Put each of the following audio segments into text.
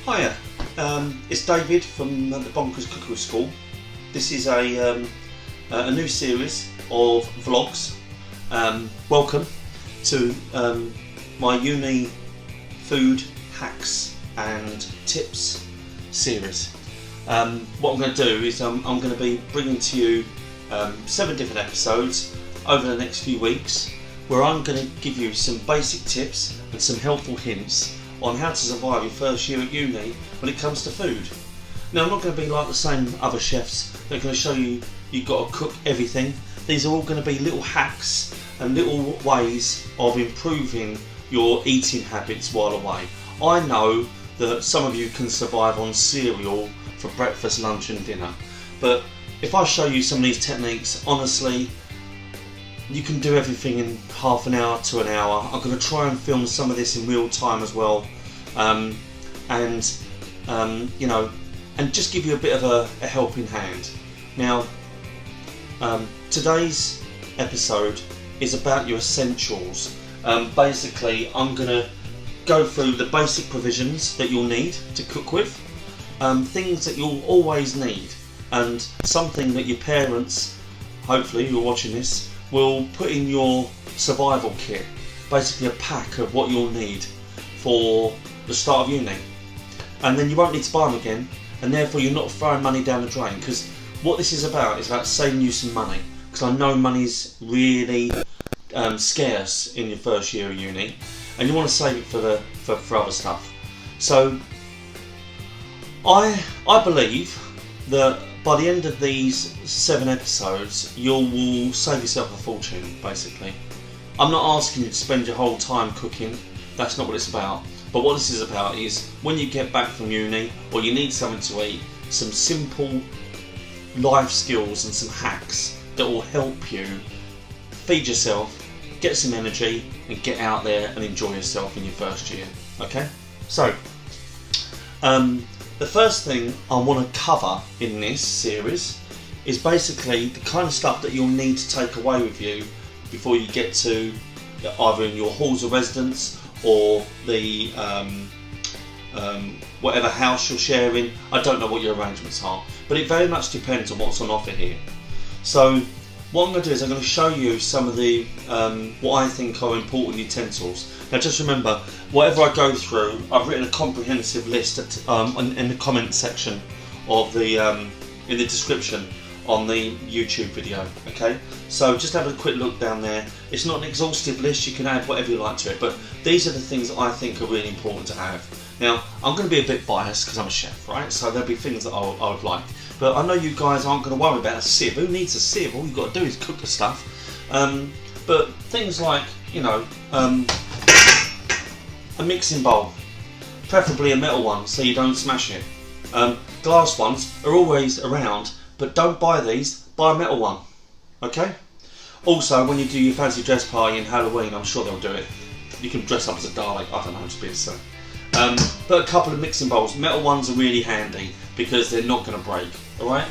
Hiya, it's David from the Bonkers Cookery School. This is a new series of vlogs. Welcome to my uni food hacks and tips series. What I'm going to do is I'm going to be bringing to you 7 different episodes over the next few weeks, where I'm going to give you some basic tips and some helpful hints on how to survive your first year at uni when it comes to food. Now, I'm not going to be like the same other chefs that are going to show you you've got to cook everything. These are all going to be little hacks and little ways of improving your eating habits while away. I know that some of you can survive on cereal for breakfast, lunch and dinner, but if I show you some of these techniques, honestly, you can do everything in half an hour to an hour. I'm going to try and film some of this in real time as well, you know, and just give you a bit of a helping hand. Now, today's episode is about your essentials. Basically, I'm going to go through the basic provisions that you'll need to cook with, things that you'll always need, and something that your parents, hopefully you're watching this, will put in your survival kit. Basically a pack of what you'll need for the start of uni, and then you won't need to buy them again, and therefore you're not throwing money down the drain. Because what this is about saving you some money, because I know money's really scarce in your first year of uni, and you want to save it for other stuff. So I believe that by the end of these 7 episodes, you will save yourself a fortune, basically. I'm not asking you to spend your whole time cooking, that's not what it's about. But what this is about is, when you get back from uni, or you need something to eat, some simple life skills and some hacks that will help you feed yourself, get some energy, and get out there and enjoy yourself in your first year. Okay? So, the first thing I want to cover in this series is basically the kind of stuff that you'll need to take away with you before you get to either in your halls of residence or the whatever house you're sharing. I don't know what your arrangements are, but it very much depends on what's on offer here. So what I'm going to do is I'm going to show you some of the what I think are important utensils. Now just remember, whatever I go through, I've written a comprehensive list in the comment section of the in the description on the YouTube video. Okay, so just have a quick look down there. It's not an exhaustive list, you can add whatever you like to it, but these are the things that I think are really important to have. Now, I'm going to be a bit biased because I'm a chef, right? So there'll be things that I would like, but I know you guys aren't going to worry about a sieve. Who needs a sieve? All you've got to do is cook the stuff. But things like, you know, a mixing bowl, preferably a metal one so you don't smash it. Glass ones are always around, but don't buy these, buy a metal one. Okay? Also, when you do your fancy dress party in Halloween, I'm sure they'll do it. You can dress up as a Dalek, I don't know, just being silly. But a couple of mixing bowls. Metal ones are really handy because they're not going to break. Alright?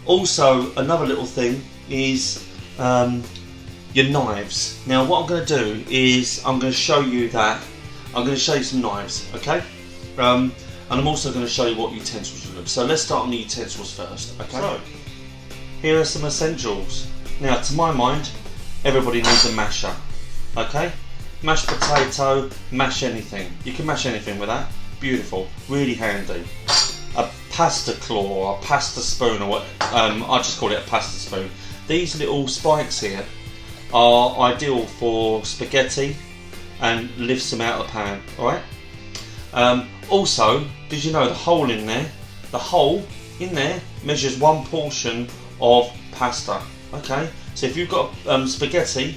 Also, another little thing is your knives. Now what I'm going to do is I'm going to show you some knives, okay? And I'm also going to show you what utensils you look. So let's start on the utensils first, okay? So, here are some essentials. Now, to my mind, everybody needs a masher, okay? Mashed potato, mash anything. You can mash anything with that. Beautiful, really handy. A pasta claw or a pasta spoon, or what? I just call it a pasta spoon. These little spikes here are ideal for spaghetti and lifts them out of the pan. Alright? Also, did you know the hole in there? The hole in there measures 1 portion of pasta. Okay? So if you've got spaghetti,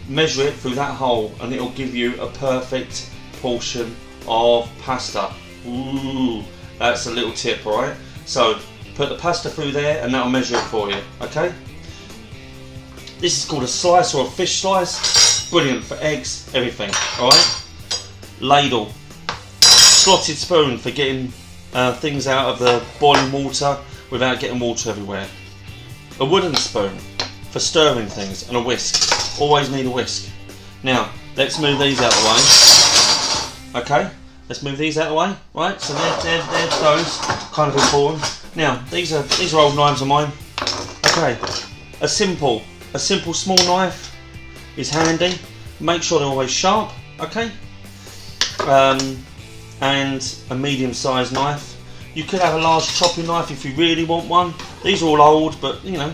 measure it through that hole and it'll give you a perfect portion of pasta. Ooh, that's a little tip, alright? So put the pasta through there and that'll measure it for you. Okay? This is called a slice or a fish slice. Brilliant for eggs, everything. Alright? Ladle. Slotted spoon for getting things out of the boiling water without getting water everywhere. A wooden spoon for stirring things, and a whisk. Always need a whisk. Now, let's move these out of the way. Okay? let's move these out of the way. Right, so there's those kind of important. Now these are old knives of mine. Okay, a simple small knife is handy. Make sure they're always sharp. Okay, and a medium-sized knife. You could have a large chopping knife if you really want one. These are all old, but you know,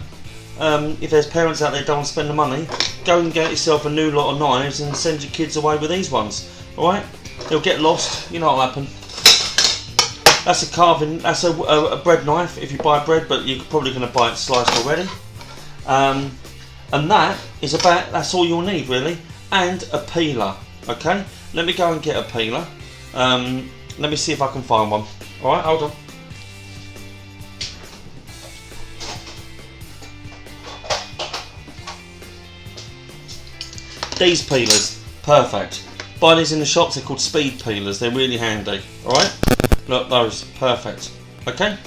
if there's parents out there who don't want to spend the money, go and get yourself a new lot of knives and send your kids away with these ones. All right, they'll get lost. You know what'll happen. That's a carving. That's a bread knife if you buy bread, but you're probably going to buy it sliced already. And that's all you'll need really, and a peeler. Okay, let me go and get a peeler. Let me see if I can find one. All right, hold on. These peelers, perfect. Buy these in the shops. They're called speed peelers. They're really handy. All right, look, those, perfect. Okay,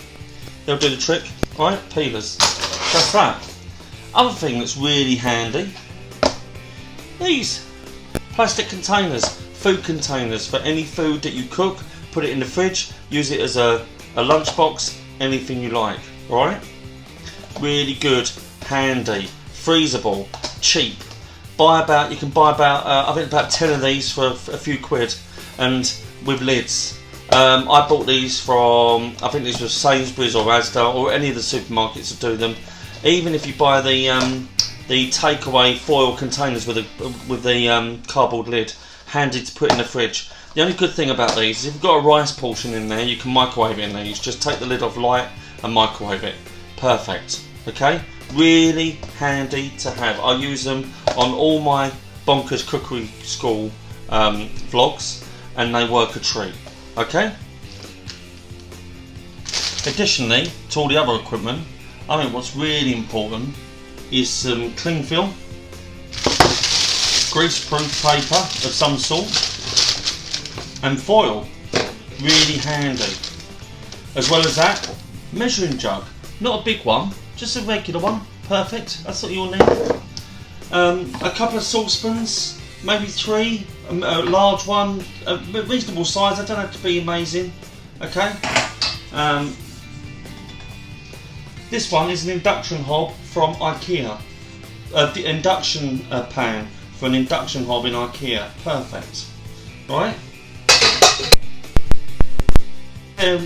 they'll do the trick. All right, peelers. That's that. Other thing that's really handy, these plastic containers, food containers for any food that you cook. Put it in the fridge, use it as a lunchbox, anything you like. Alright? Really good, handy, freezable, cheap. You can buy about, I think about 10 of these for a few quid, and with lids. I bought these from, I think these were Sainsbury's or Asda or any of the supermarkets that do them. Even if you buy the takeaway foil containers with the cardboard lid, handy to put in the fridge. The only good thing about these is if you've got a rice portion in there, you can microwave it in these. Just take the lid off light and microwave it. Perfect. Okay? Really handy to have. I use them on all my Bonkers Cookery School vlogs, and they work a treat. Okay? Additionally to all the other equipment, I think what's really important is some cling film, grease-proof paper of some sort, and foil. Really handy. As well as that, measuring jug. Not a big one, just a regular one. Perfect. That's what you'll need. A couple of saucepans, maybe 3. A large one, a reasonable size. They don't have to be amazing. Okay. This one is an induction hob from IKEA. The induction pan for an induction hob in IKEA. Perfect. Right.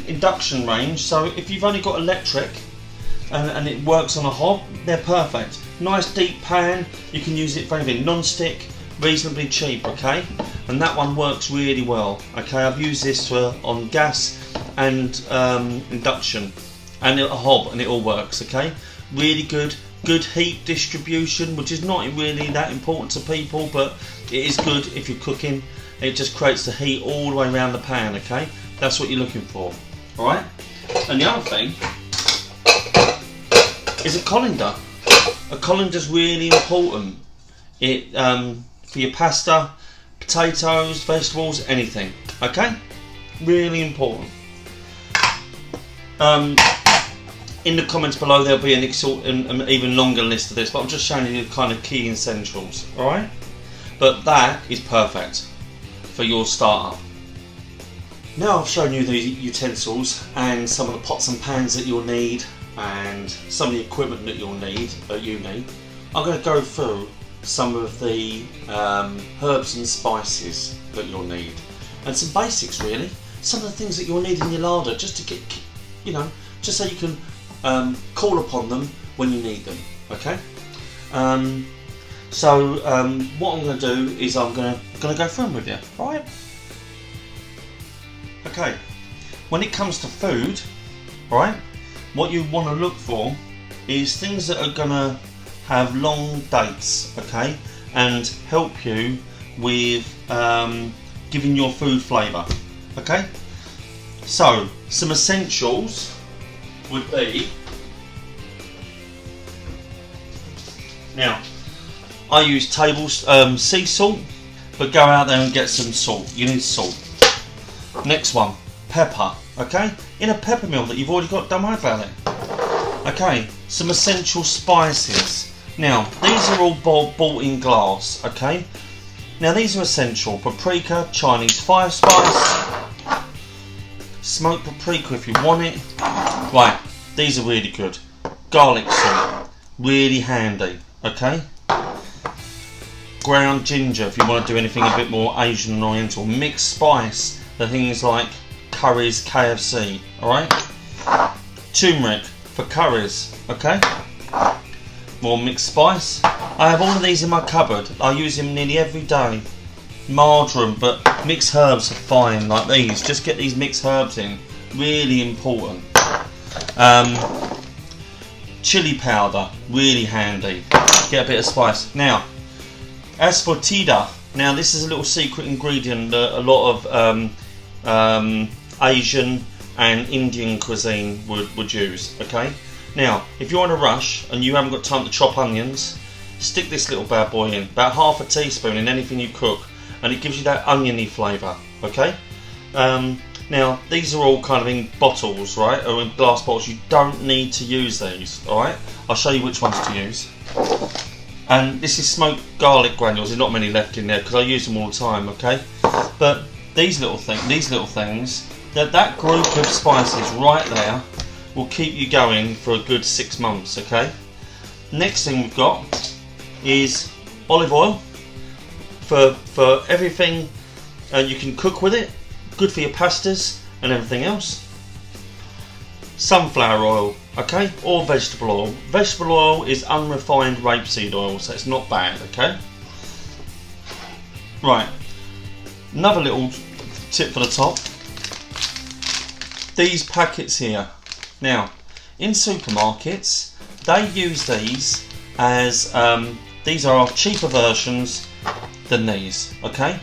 Induction range, so if you've only got electric and it works on a hob, they're perfect. Nice deep pan, you can use it for anything. Non-stick, reasonably cheap, okay? And that one works really well, okay? I've used this on gas and induction and a hob, and it all works, okay? Really good heat distribution, which is not really that important to people, but it is good if you're cooking. It just creates the heat all the way around the pan, okay? That's what you're looking for, alright? And the other thing is a colander. A colander's really important. It for your pasta, potatoes, vegetables, anything, okay? Really important. In the comments below there'll be an even longer list of this, but I'm just showing you the kind of key essentials, alright? But that is perfect for your startup. Now I've shown you the utensils and some of the pots and pans that you'll need and some of the equipment that you'll need, I'm going to go through some of the herbs and spices that you'll need, and some basics really, some of the things that you'll need in your larder just to get, just so you can call upon them when you need them, okay? So what I'm going to do is I'm going to go through them with you, alright? Okay, when it comes to food, alright, what you want to look for is things that are going to have long dates, okay, and help you with giving your food flavour, okay? So, some essentials would be, now, I use sea salt, but go out there and get some salt. You need salt. Next one, pepper, okay? In a pepper mill that you've already got, don't worry about it. Okay, some essential spices. Now, these are all bought in glass, okay? Now, these are essential. Paprika, Chinese 5 spice, Smoked paprika if you want it. Right, these are really good. Garlic salt, really handy, okay? Ground ginger if you want to do anything a bit more Asian and Oriental. Mixed spice for things like curries, KFC, alright? Turmeric for curries, okay? More mixed spice. I have all of these in my cupboard. I use them nearly every day. Marjoram, but mixed herbs are fine, like these. Just get these mixed herbs in. Really important. Chili powder, really handy. Get a bit of spice. Now, as for tida, now this is a little secret ingredient that a lot of Asian and Indian cuisine would use, okay? Now, if you're in a rush and you haven't got time to chop onions, stick this little bad boy in, about half a teaspoon in anything you cook, and it gives you that oniony flavour, okay? Now, these are all kind of in bottles, right, or in glass bottles. You don't need to use these, alright? I'll show you which ones to use. And this is smoked garlic granules. There's not many left in there because I use them all the time, okay? But these little things, that group of spices right there will keep you going for a good 6 months, okay? Next thing we've got is olive oil for everything you can cook with it. Good for your pastas and everything else. Sunflower oil, okay, or vegetable oil. Vegetable oil is unrefined rapeseed oil, so it's not bad, okay? Right, another little tip for the top. These packets here. Now, in supermarkets, they use these as, these are cheaper versions than these, okay?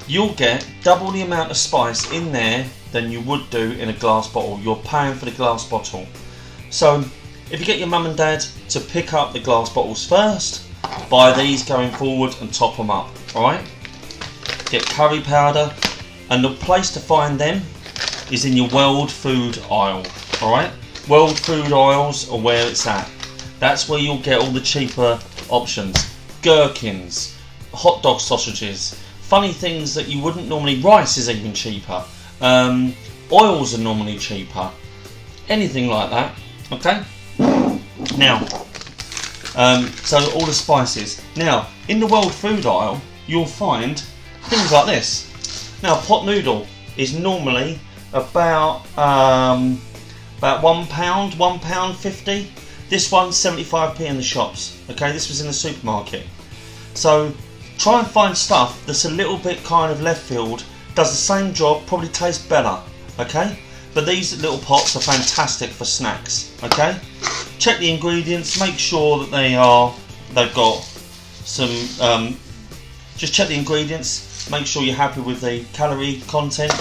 You'll get double the amount of spice in there than you would do in a glass bottle. You're paying for the glass bottle. So if you get your mum and dad to pick up the glass bottles first, buy these going forward and top them up, alright? Get curry powder, and the place to find them is in your world food aisle, alright? World food aisles are where it's at. That's where you'll get all the cheaper options. Gherkins, hot dog sausages, funny things that you wouldn't normally. Rice is even cheaper. Oils are normally cheaper. Anything like that. Okay. Now, so all the spices. Now, in the world food aisle, you'll find things like this. Now, pot noodle is normally about £1, £1.50. This one's 75p in the shops. Okay, this was in the supermarket. So try and find stuff that's a little bit kind of left field, does the same job, probably tastes better, okay? But these little pots are fantastic for snacks, okay? Check the ingredients, make sure that they've got some, just check the ingredients, make sure you're happy with the calorie content.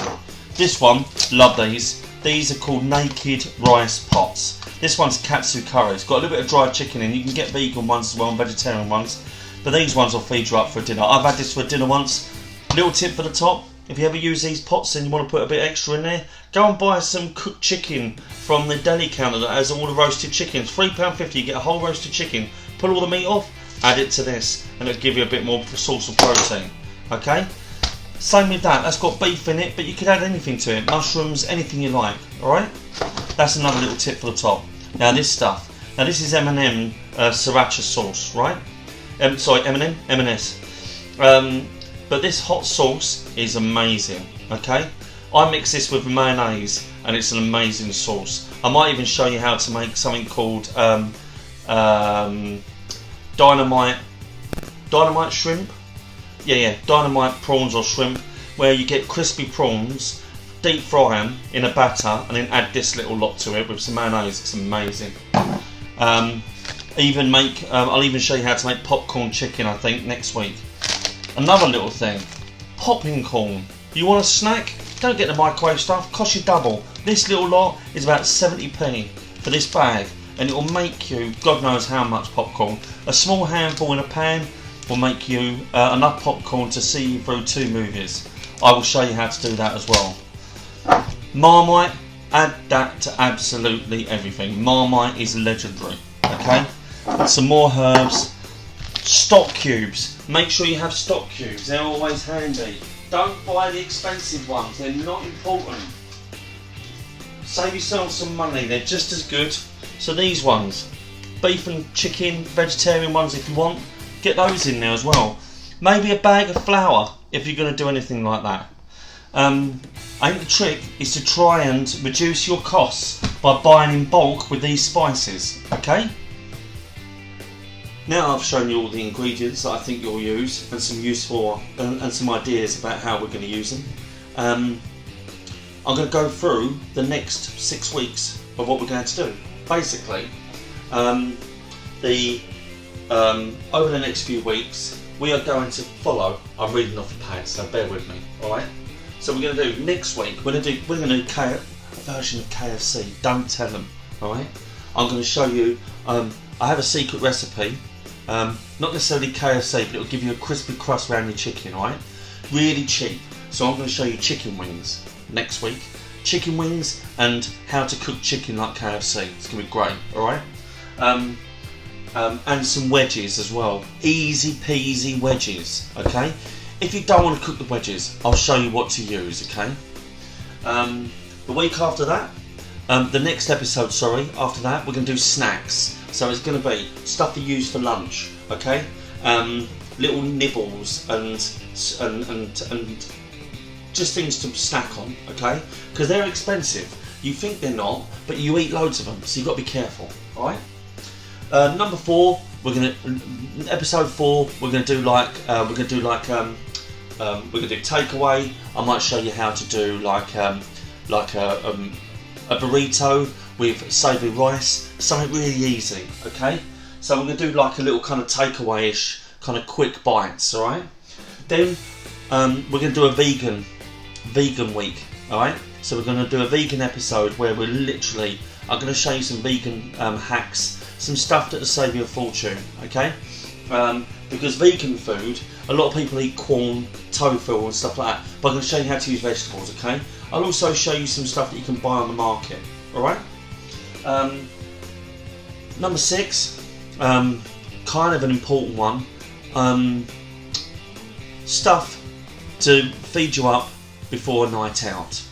This one, love these. These are called naked rice pots. This one's katsu curry. It's got a little bit of dried chicken in. You can get vegan ones as well and vegetarian ones. But these ones will feed you up for dinner. I've had this for dinner once. Little tip for the top. If you ever use these pots and you want to put a bit extra in there, go and buy some cooked chicken from the deli counter that has all the roasted chickens. £3.50, you get a whole roasted chicken. Pull all the meat off, add it to this, and it'll give you a bit more source of protein. Okay? Same with that. That's got beef in it, but you could add anything to it. Mushrooms, anything you like. Alright? That's another little tip for the top. Now this stuff. Now this is M&M sriracha sauce, right? M&M? M&S. But this hot sauce is amazing, okay? I mix this with mayonnaise and it's an amazing sauce. I might even show you how to make something called dynamite shrimp. Yeah, dynamite prawns or shrimp, where you get crispy prawns, deep fry them in a batter and then add this little lot to it with some mayonnaise. It's amazing. I'll even show you how to make popcorn chicken, I think, next week. Another little thing, popping corn. You want a snack? Don't get the microwave stuff, cost you double. This little lot is about 70p for this bag, and it will make you God knows how much popcorn. A small handful in a pan will make you enough popcorn to see you through 2 movies. I will show you how to do that as well. Marmite, add that to absolutely everything. Marmite is legendary, okay? Some more herbs. Stock cubes. Make sure you have stock cubes, they're always handy. Don't buy the expensive ones, they're not important. Save yourself some money, they're just as good. So these ones, beef and chicken, vegetarian ones if you want, get those in there as well. Maybe a bag of flour if you're going to do anything like that. I think the trick is to try and reduce your costs by buying in bulk with these spices, okay? Now I've shown you all the ingredients that I think you'll use and some useful and some ideas about how we're going to use them. I'm going to go through the next 6 weeks of what we're going to do. Basically, over the next few weeks we are going to follow. I'm reading off the pad, so bear with me. All right. So we're going to do next week. We're going to do a version of KFC. Don't tell them. All right. I'm going to show you. I have a secret recipe. Not necessarily KFC, but it'll give you a crispy crust around your chicken, alright? Really cheap. So I'm going to show you chicken wings next week. Chicken wings and how to cook chicken like KFC. It's going to be great, alright? And some wedges as well. Easy peasy wedges, okay? If you don't want to cook the wedges, I'll show you what to use, okay? The week after that, the next episode, after that, we're going to do snacks. So it's going to be stuff you use for lunch, okay? Little nibbles and just things to snack on, okay? Because they're expensive. You think they're not, but you eat loads of them, so you've got to be careful, all right? Number 4, episode 4, we're going to do takeaway. I might show you how to do like a burrito with savoury rice, something really easy, okay? So we're going to do like a little kind of takeaway-ish, kind of quick bites, alright? Then we're going to do a vegan week, alright? So we're going to do a vegan episode where I'm going to show you some vegan hacks, some stuff that'll save you a fortune, okay? Because vegan food, a lot of people eat corn, tofu and stuff like that, but I'm going to show you how to use vegetables, okay? I'll also show you some stuff that you can buy on the market, alright? Number 6, kind of an important one, stuff to feed you up before a night out.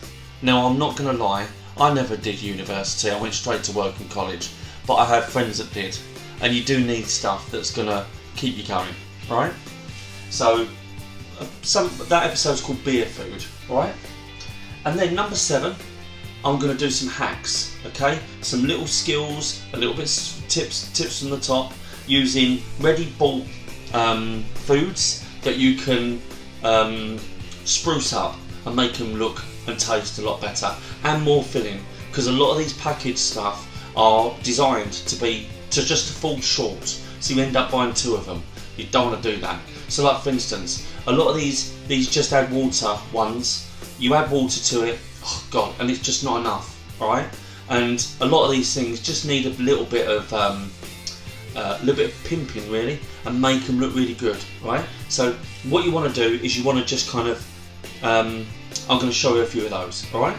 Now I'm not going to lie, I never did university, I went straight to work in college, but I have friends that did, and you do need stuff that's going to keep you going, alright? So that episode's called beer food, alright? And then number 7, I'm going to do some hacks, okay? Some little skills, a little bit tips from the top, using ready bought foods that you can spruce up and make them look and taste a lot better and more filling, because a lot of these packaged stuff are designed to just fall short, so you end up buying 2 of them. You don't want to do that. So like for instance, a lot of these just add water ones, you add water to it, oh god, and it's just not enough, alright? And a lot of these things just need a little bit of pimping really, and make them look really good, right? So what you want to do is you want to just kind of, I'm going to show you a few of those, alright?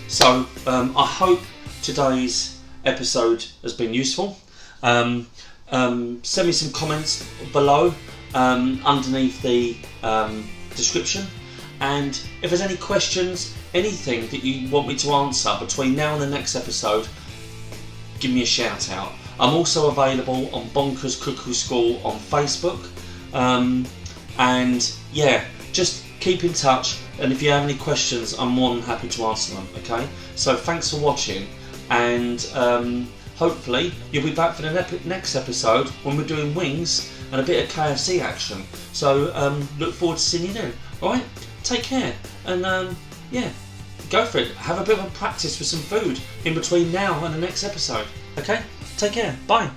So I hope today's episode has been useful. Send me some comments below underneath the description, and if there's any questions, anything that you want me to answer between now and the next episode, give me a shout out. I'm also available on Bonkers Cookery School on Facebook, and yeah, just keep in touch, and if you have any questions I'm more than happy to answer them, okay? So thanks for watching, and hopefully you'll be back for the next episode when we're doing wings and a bit of KFC action. So look forward to seeing you then. Alright, take care, and yeah, go for it. Have a bit of a practice with some food in between now and the next episode. Okay, take care, bye.